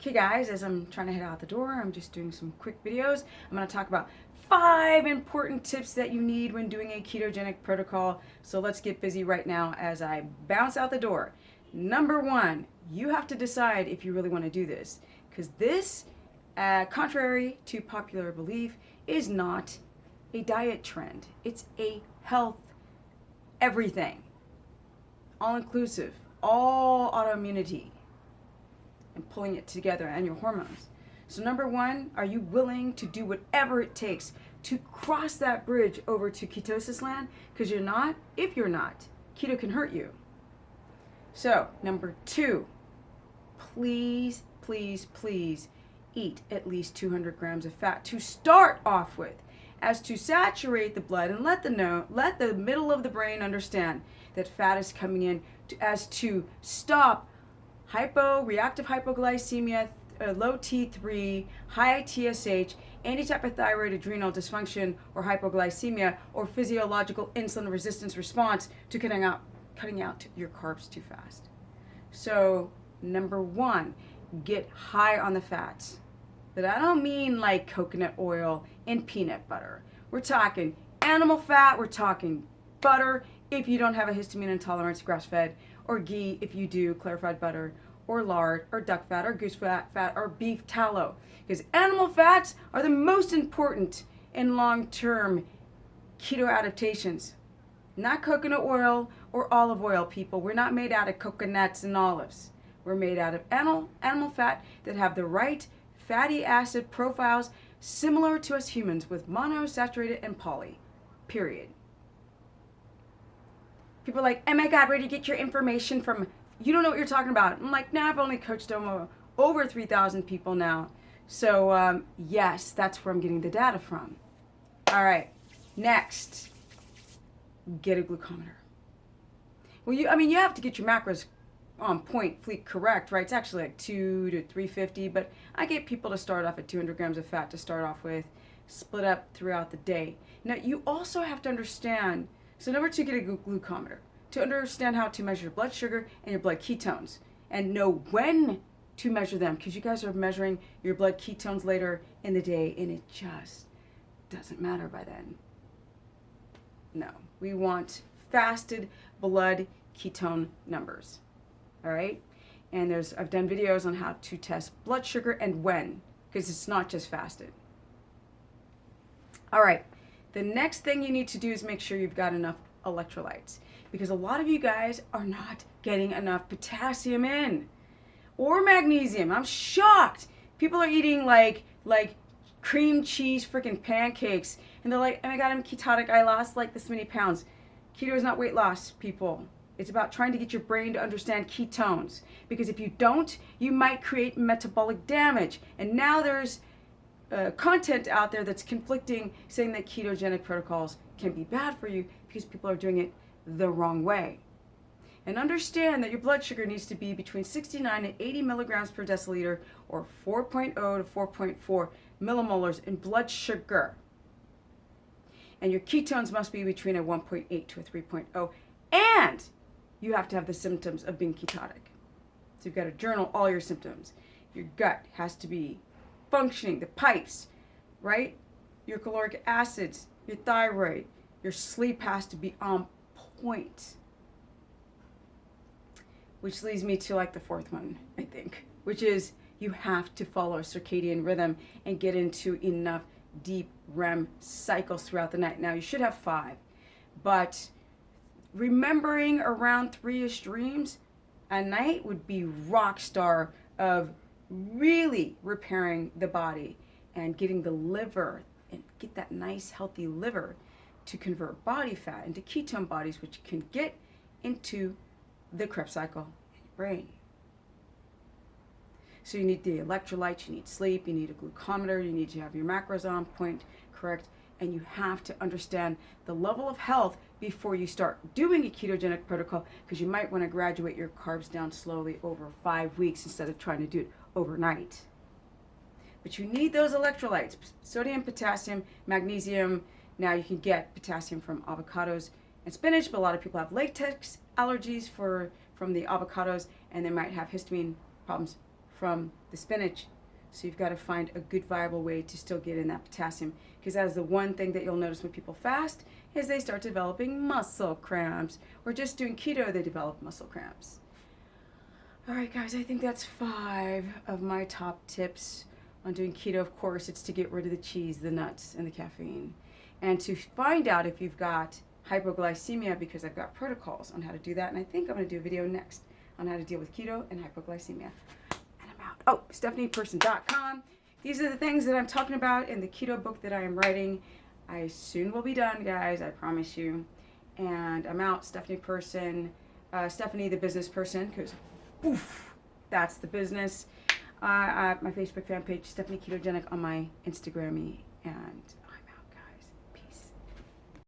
Okay guys, as I'm trying to head out the door, I'm just doing some quick videos. I'm going to talk about 5 important tips that you need when doing a ketogenic protocol. So let's get busy right now as I bounce out the door. Number 1, you have to decide if you really want to do this, because this, contrary to popular belief, is not a diet trend. It's a health everything, all inclusive, all autoimmunity, and pulling it together and your hormones. So number 1, are you willing to do whatever it takes to cross that bridge over to ketosis land? Because you're not. If you're not, keto can hurt you. So number 2, please, please, please eat at least 200 grams of fat to start off with, as to saturate the blood and let the middle of the brain understand that fat is coming in as to stop reactive hypoglycemia, low T3, high TSH, any type of thyroid, adrenal dysfunction, or hypoglycemia, or physiological insulin resistance response to cutting out your carbs too fast. So number 1, get high on the fats. But I don't mean like coconut oil and peanut butter. We're talking animal fat, we're talking butter if you don't have a histamine intolerance, grass-fed, or ghee if you do, clarified butter, or lard, or duck fat, or goose fat, or beef tallow. Because animal fats are the most important in long-term keto adaptations. Not coconut oil or olive oil, people. We're not made out of coconuts and olives. We're made out of animal fat that have the right fatty acid profiles similar to us humans, with monosaturated and poly, period. People are like, oh my God, where do you get your information from? You don't know what you're talking about. I'm like, nah, I've only coached over 3,000 people now. So yes, that's where I'm getting the data from. All right, next, get a glucometer. Well, you have to get your macros on point, fleet correct, right? It's actually like 2 to 350, but I get people to start off at 200 grams of fat to start off with, split up throughout the day. Now, you also have to understand, so number 2, get a glucometer to understand how to measure your blood sugar and your blood ketones, and know when to measure them, because you guys are measuring your blood ketones later in the day, and it just doesn't matter by then. No, we want fasted blood ketone numbers. All right, and I've done videos on how to test blood sugar and when, because it's not just fasted. All right, the next thing you need to do is make sure you've got enough electrolytes, because a lot of you guys are not getting enough potassium in, or magnesium. I'm shocked. People are eating like cream cheese freaking pancakes, and they're like, oh my God, I'm ketotic, I lost like this many pounds. Keto is not weight loss, people. It's about trying to get your brain to understand ketones, because if you don't, you might create metabolic damage. And now there's content out there that's conflicting, saying that ketogenic protocols can be bad for you because people are doing it the wrong way. And understand that your blood sugar needs to be between 69 and 80 milligrams per deciliter, or 4.0 to 4.4 millimolars in blood sugar. And your ketones must be between a 1.8 to a 3.0. And you have to have the symptoms of being ketotic. So you've got to journal all your symptoms. Your gut has to be functioning, the pipes, right? Your caloric acids, your thyroid, your sleep has to be on point. Which leads me to like the 4th one, I think, which is you have to follow a circadian rhythm and get into enough deep REM cycles throughout the night. Now, you should have 5, but remembering around 3-ish dreams a night would be rock star of really repairing the body and getting the liver, and get that nice healthy liver to convert body fat into ketone bodies, which can get into the Krebs cycle in your brain. So you need the electrolytes, you need sleep, you need a glucometer, you need to have your macros on point, correct, and you have to understand the level of health before you start doing a ketogenic protocol, because you might want to graduate your carbs down slowly over 5 weeks instead of trying to do it overnight. But you need those electrolytes, sodium, potassium, magnesium. Now you can get potassium from avocados and spinach, but a lot of people have latex allergies from the avocados, and they might have histamine problems from the spinach. So you've got to find a good viable way to still get in that potassium, because that is the one thing that you'll notice when people fast is they start developing muscle cramps, or just doing keto they develop muscle cramps. All right, guys, I think that's 5 of my top tips on doing keto. Of course, it's to get rid of the cheese, the nuts, and the caffeine, and to find out if you've got hypoglycemia, because I've got protocols on how to do that, and I think I'm going to do a video next on how to deal with keto and hypoglycemia. And I'm out. Oh, stephanieperson.com. These are the things that I'm talking about in the keto book that I am writing. I soon will be done, guys, I promise you. And I'm out. Stephanie Person, Stephanie the business person, because oof, that's the business. My Facebook fan page, Stephanie Ketogenic, on my Instagram, and